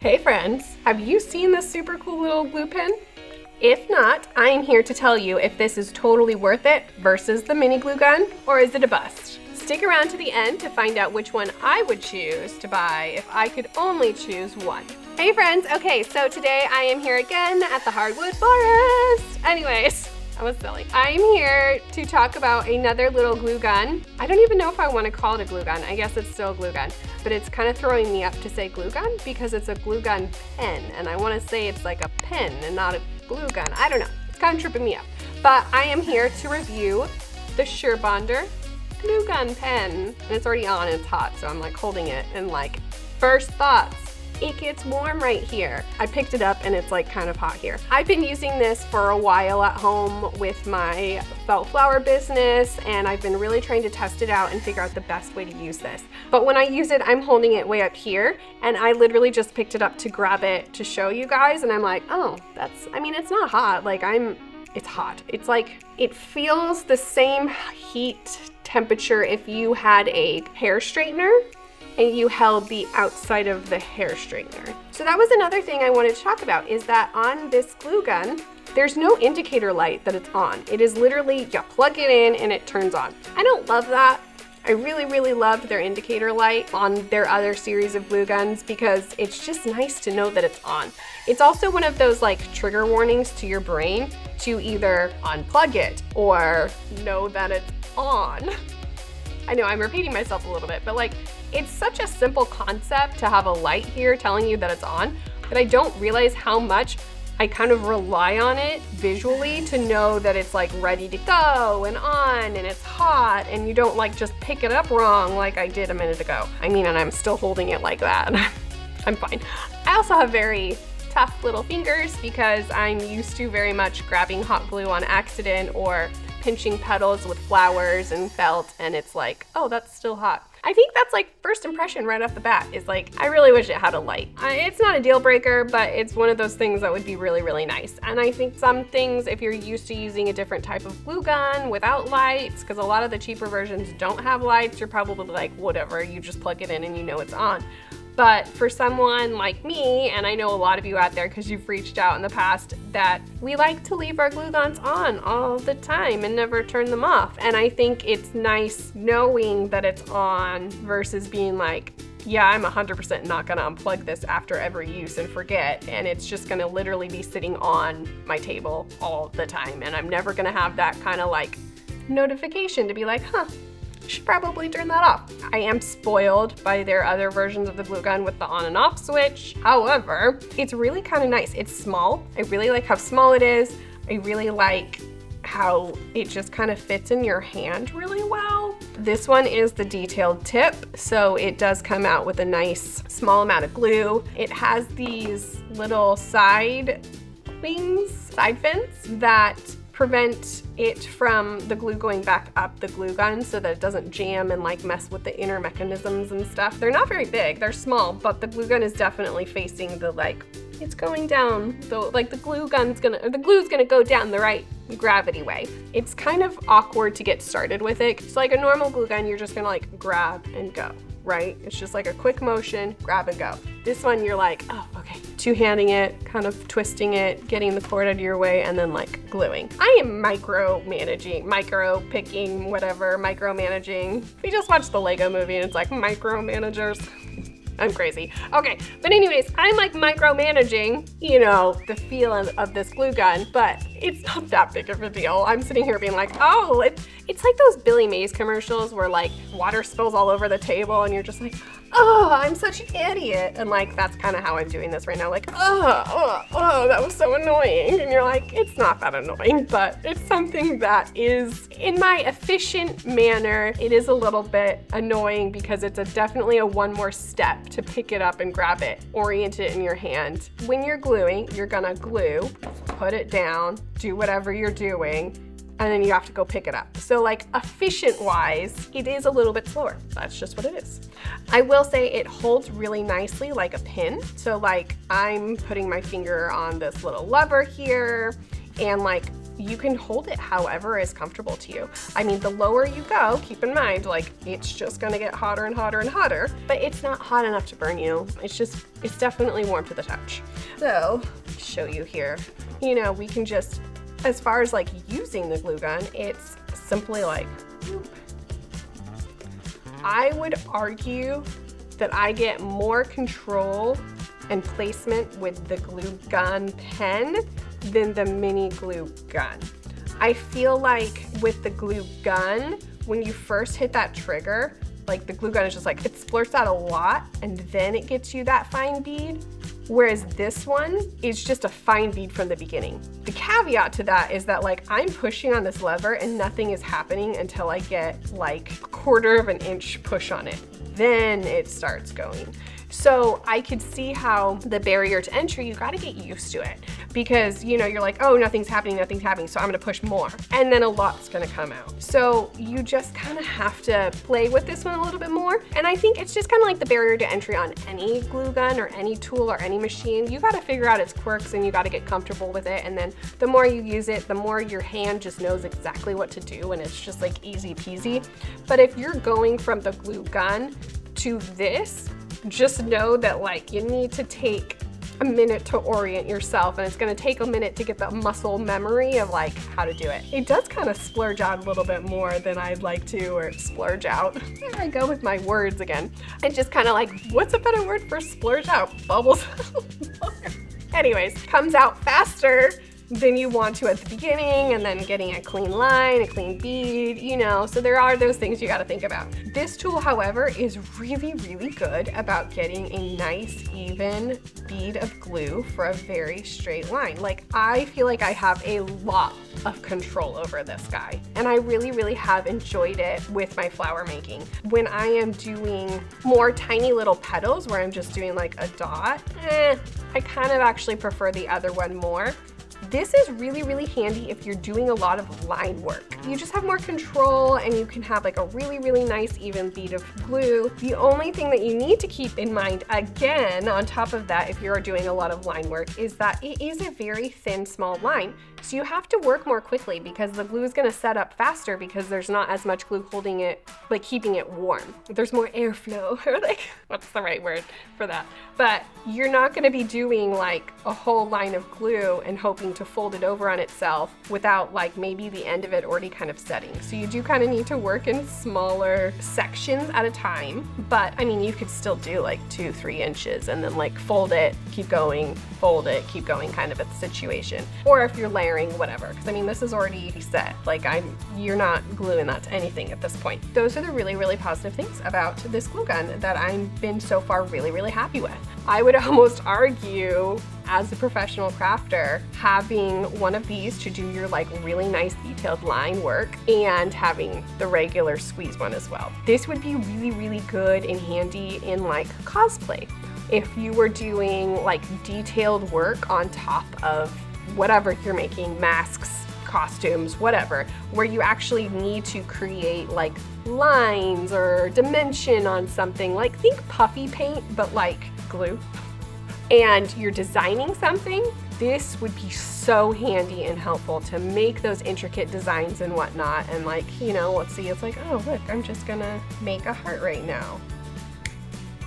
Hey friends, have you seen this super cool little glue pen? If not, I am here to tell you if this is totally worth it versus the mini glue gun, or is it a bust? Stick around to the end to find out which one I would choose to buy if I could only choose one. Hey friends, okay, so today I am here again at the Hardwood forest. Anyways, I was silly. I'm here to talk about another little glue gun. I don't even know if I want to call it a glue gun. I guess it's still a glue gun, but it's kind of throwing me up to say glue gun because it's a glue gun pen, and I want to say it's like a pen and not a glue gun. I don't know. It's kind of tripping me up. But I am here to review the Surebonder Glue Gun Pen. And it's already on and it's hot, so I'm like holding it and like, first thoughts. It gets warm right here. I picked it up and it's like kind of hot here. I've been using this for a while at home with my felt flower business, and I've been really trying to test it out and figure out the best way to use this. But when I use it, I'm holding it way up here, and I literally just picked it up to grab it to show you guys, and I'm like, oh, it's not hot. Like it's hot. It's like, it feels the same heat temperature if you had a hair straightener and you held the outside of the hair straightener. So that was another thing I wanted to talk about, is that on this glue gun, there's no indicator light that it's on. It is literally, you plug it in and it turns on. I don't love that. I really, really loved their indicator light on their other series of glue guns because it's just nice to know that it's on. It's also one of those like trigger warnings to your brain to either unplug it or know that it's on. I know I'm repeating myself a little bit, but like, it's such a simple concept to have a light here telling you that it's on, that I don't realize how much I kind of rely on it visually to know that it's like ready to go and on and it's hot, and you don't like just pick it up wrong like I did a minute ago. I mean, and I'm still holding it like that. I'm fine. I also have very tough little fingers because I'm used to very much grabbing hot glue on accident or pinching petals with flowers and felt, and it's like, oh, that's still hot. I think that's like first impression right off the bat is like, I really wish it had a light. It's not a deal breaker, but it's one of those things that would be really, really nice. And I think some things, if you're used to using a different type of glue gun without lights, because a lot of the cheaper versions don't have lights, you're probably like, whatever, you just plug it in and you know it's on. But for someone like me, and I know a lot of you out there because you've reached out in the past, that we like to leave our glue guns on all the time and never turn them off. And I think it's nice knowing that it's on versus being like, yeah, I'm 100% not gonna unplug this after every use and forget, and it's just gonna literally be sitting on my table all the time. And I'm never gonna have that kind of like notification to be like, huh, should probably turn that off. I am spoiled by their other versions of the glue gun with the on and off switch. However, it's really kind of nice. It's small. I really like how small it is. I really like how it just kind of fits in your hand really well. This one is the detailed tip, so it does come out with a nice small amount of glue. It has these little side wings, side fins that prevent it from the glue going back up the glue gun so that it doesn't jam and like mess with the inner mechanisms and stuff. They're not very big, they're small, but the glue gun is definitely facing the like, it's going down, so like the glue's gonna go down the right gravity way. It's kind of awkward to get started with it. It's like a normal glue gun, you're just gonna like grab and go, right? It's just like a quick motion, grab and go. This one, you're like, oh, okay. Two-handing it, kind of twisting it, getting the cord out of your way, and then like gluing. I am micromanaging, micro-picking, whatever, micromanaging. We just watched the Lego movie and it's like micromanagers. I'm crazy. Okay, but anyways, I'm like micromanaging, you know, the feel of this glue gun, but it's not that big of a deal. I'm sitting here being like, oh, it's like those Billy Mays commercials where like water spills all over the table and you're just like, oh, I'm such an idiot. And like, that's kind of how I'm doing this right now. Like, oh, that was so annoying. And you're like, it's not that annoying, but it's something that is, in my efficient manner, it is a little bit annoying because it's definitely a one more step to pick it up and grab it, orient it in your hand. When you're gluing, you're gonna glue, put it down, do whatever you're doing, and then you have to go pick it up. So like efficient wise, it is a little bit slower. That's just what it is. I will say it holds really nicely like a pin. So like I'm putting my finger on this little lever here and like you can hold it however is comfortable to you. I mean, the lower you go, keep in mind, like it's just gonna get hotter and hotter and hotter, but it's not hot enough to burn you. It's definitely warm to the touch. So, show you here, you know, we can just, as far as like using the glue gun, it's simply like, whoop. I would argue that I get more control and placement with the glue gun pen than the mini glue gun. I feel like with the glue gun, when you first hit that trigger, like the glue gun is just like, it splurts out a lot and then it gets you that fine bead. Whereas this one is just a fine bead from the beginning. The caveat to that is that like I'm pushing on this lever and nothing is happening until I get like a 1/4 of an inch push on it. Then it starts going. So I could see how the barrier to entry, you gotta get used to it because you know, you're like, oh, nothing's happening, so I'm gonna push more. And then a lot's gonna come out. So you just kind of have to play with this one a little bit more. And I think it's just kind of like the barrier to entry on any glue gun or any tool or any machine. You gotta figure out its quirks and you gotta get comfortable with it. And then the more you use it, the more your hand just knows exactly what to do and it's just like easy peasy. But if you're going from the glue gun to this, just know that like you need to take a minute to orient yourself and it's gonna take a minute to get the muscle memory of like how to do it. It does kind of splurge out a little bit more than I'd like to, or splurge out. There I go with my words again. It's just kind of like, what's a better word for splurge out? Bubbles. Anyways, comes out faster than you want to at the beginning, and then getting a clean line, a clean bead, you know, so there are those things you gotta think about. This tool, however, is really, really good about getting a nice, even bead of glue for a very straight line. Like, I feel like I have a lot of control over this guy, and I really, really have enjoyed it with my flower making. When I am doing more tiny little petals where I'm just doing like a dot, I kind of actually prefer the other one more. This is really, really handy if you're doing a lot of line work. You just have more control and you can have like a really, really nice even bead of glue. The only thing that you need to keep in mind, again, on top of that, if you're doing a lot of line work, is that it is a very thin, small line. So you have to work more quickly because the glue is gonna set up faster because there's not as much glue holding it, like keeping it warm. There's more airflow, or like, what's the right word for that? But you're not gonna be doing like a whole line of glue and hoping to fold it over on itself without like maybe the end of it already kind of setting. So you do kind of need to work in smaller sections at a time. But I mean, you could still do like 2-3 inches and then like fold it, keep going, fold it, keep going kind of at the situation. Or if you're layering, whatever. Because I mean, this is already set. Like you're not gluing that to anything at this point. Those are the really, really positive things about this glue gun that I've been so far really, really happy with. I would almost argue, as a professional crafter, having one of these to do your like really nice detailed line work and having the regular squeeze one as well. This would be really, really good and handy in like cosplay. If you were doing like detailed work on top of whatever you're making, masks, costumes, whatever, where you actually need to create like lines or dimension on something, like think puffy paint, but like glue, and you're designing something, this would be so handy and helpful to make those intricate designs and whatnot. And like, you know, let's see, it's like, oh look, I'm just gonna make a heart right now.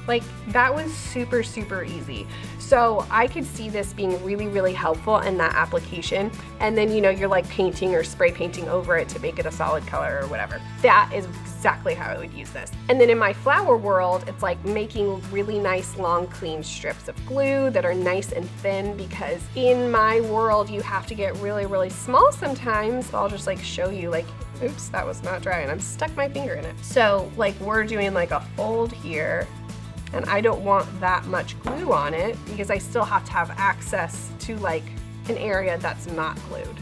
Like that was super, super easy. So I could see this being really, really helpful in that application. And then, you know, you're like painting or spray painting over it to make it a solid color or whatever. That is exactly how I would use this. And then in my flower world, it's like making really nice, long, clean strips of glue that are nice and thin, because in my world, you have to get really, really small sometimes. So I'll just like show you like, oops, that was not dry and I'm stuck my finger in it. So like we're doing like a fold here, and I don't want that much glue on it because I still have to have access to like an area that's not glued.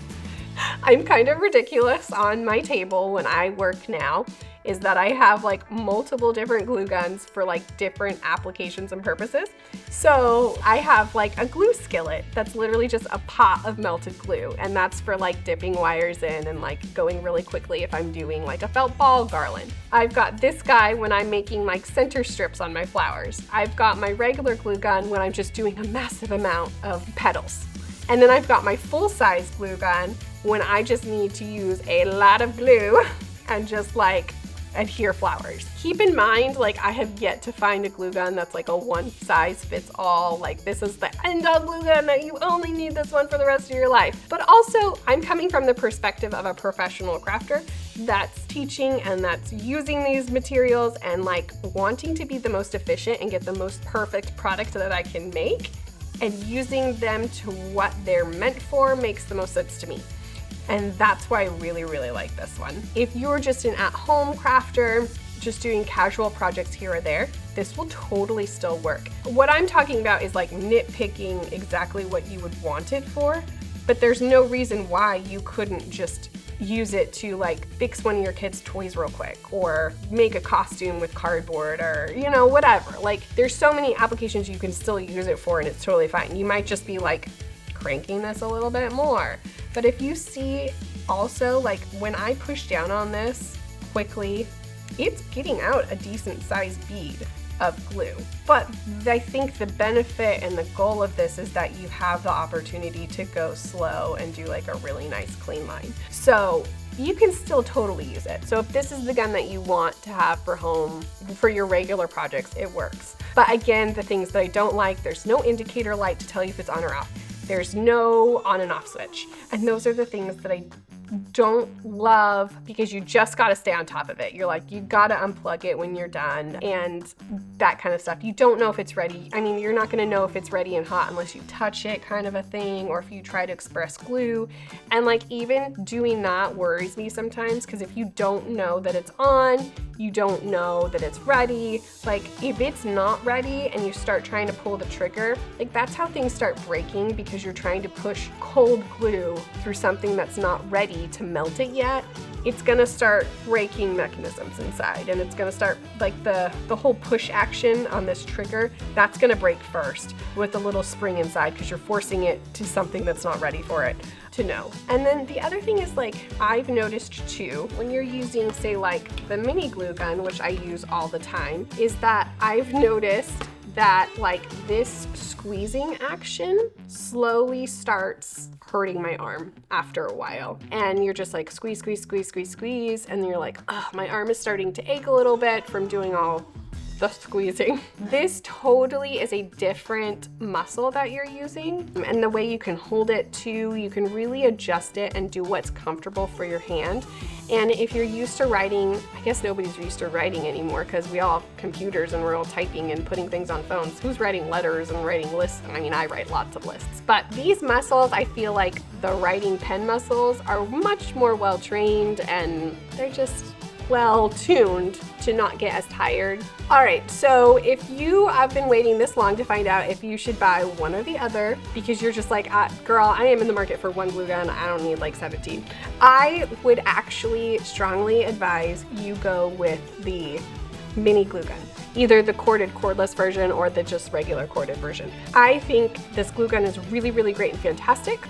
I'm kind of ridiculous on my table when I work now, is that I have like multiple different glue guns for like different applications and purposes. So I have like a glue skillet that's literally just a pot of melted glue, and that's for like dipping wires in and like going really quickly if I'm doing like a felt ball garland. I've got this guy when I'm making like center strips on my flowers. I've got my regular glue gun when I'm just doing a massive amount of petals. And then I've got my full-size glue gun when I just need to use a lot of glue and just like adhere flowers. Keep in mind, like I have yet to find a glue gun that's like a one size fits all, like this is the end all glue gun that you only need this one for the rest of your life. But also I'm coming from the perspective of a professional crafter that's teaching and that's using these materials and like wanting to be the most efficient and get the most perfect product that I can make, and using them to what they're meant for makes the most sense to me. And that's why I really, really like this one. If you're just an at-home crafter, just doing casual projects here or there, this will totally still work. What I'm talking about is like nitpicking exactly what you would want it for, but there's no reason why you couldn't just use it to like fix one of your kids' toys real quick, or make a costume with cardboard, or you know, whatever. Like there's so many applications you can still use it for and it's totally fine. You might just be like cranking this a little bit more. But if you see also, like when I push down on this quickly, it's getting out a decent sized bead of glue. But I think the benefit and the goal of this is that you have the opportunity to go slow and do like a really nice clean line. So you can still totally use it. So if this is the gun that you want to have for home, for your regular projects, it works. But again, the things that I don't like, there's no indicator light to tell you if it's on or off. There's no on and off switch. And those are the things that I don't love, because you just gotta stay on top of it. You're like, you gotta unplug it when you're done and that kind of stuff. You don't know if it's ready. I mean, you're not gonna know if it's ready and hot unless you touch it, kind of a thing, or if you try to express glue. And like even doing that worries me sometimes, because if you don't know that it's on, you don't know that it's ready. Like if it's not ready and you start trying to pull the trigger, like that's how things start breaking, because you're trying to push cold glue through something that's not ready to melt it yet. It's gonna start breaking mechanisms inside, and it's gonna start like the whole push action on this trigger, that's gonna break first with a little spring inside, because you're forcing it to something that's not ready for it to know. And then the other thing is, like I've noticed too, when you're using say like the mini glue gun, which I use all the time, is that I've noticed that like this squeezing action slowly starts hurting my arm after a while. And you're just like squeeze, squeeze, squeeze, squeeze, squeeze, and you're like, oh, my arm is starting to ache a little bit from doing all the squeezing. This totally is a different muscle that you're using, and the way you can hold it too, you can really adjust it and do what's comfortable for your hand. And if you're used to writing, I guess nobody's used to writing anymore because we all have computers and we're all typing and putting things on phones. Who's writing letters and writing lists? I mean, I write lots of lists. But these muscles, I feel like the writing pen muscles are much more well trained, and they're just well tuned to not get as tired. All right, so if you have been waiting this long to find out if you should buy one or the other, because you're just like, girl, I am in the market for one glue gun, I don't need like 17. I would actually strongly advise you go with the mini glue gun. Either the corded cordless version or the just regular corded version. I think this glue gun is really, really great and fantastic,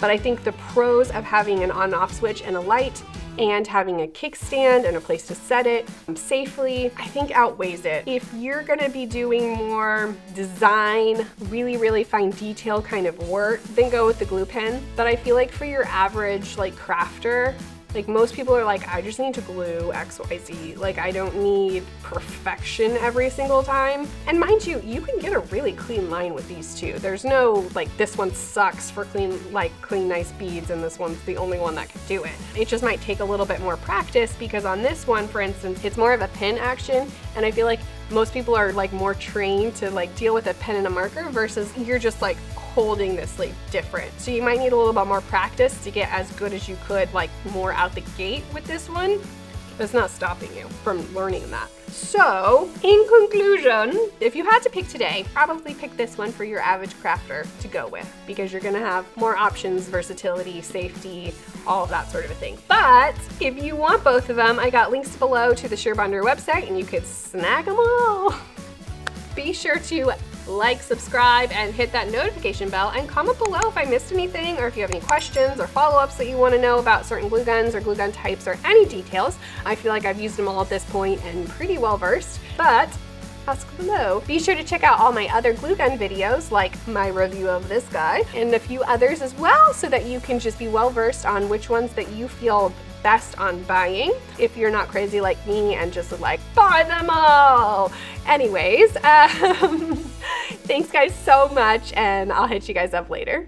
but I think the pros of having an on-off switch and a light and having a kickstand and a place to set it safely, I think outweighs it. If you're gonna be doing more design, really, really fine detail kind of work, then go with the glue pen. But I feel like for your average like crafter, like most people are like, I just need to glue XYZ. Like I don't need perfection every single time. And mind you, you can get a really clean line with these two. There's no like, this one sucks for clean nice beads and this one's the only one that can do it. It just might take a little bit more practice, because on this one, for instance, it's more of a pen action. And I feel like most people are like more trained to like deal with a pen and a marker versus you're just like holding this like different. So you might need a little bit more practice to get as good as you could, like more out the gate with this one. But it's not stopping you from learning that. So in conclusion, if you had to pick today, probably pick this one for your average crafter to go with, because you're gonna have more options, versatility, safety, all of that sort of a thing. But if you want both of them, I got links below to the Surebonder website and you could snag them all. Be sure to like, subscribe, and hit that notification bell, and comment below if I missed anything, or if you have any questions or follow-ups that you want to know about certain glue guns or glue gun types or any details. I feel like I've used them all at this point and pretty well versed, but ask below. Be sure to check out all my other glue gun videos, like my review of this guy, and a few others as well, so that you can just be well versed on which ones that you feel best on buying, if you're not crazy like me and just like, buy them all. Anyways, thanks guys so much, and I'll hit you guys up later.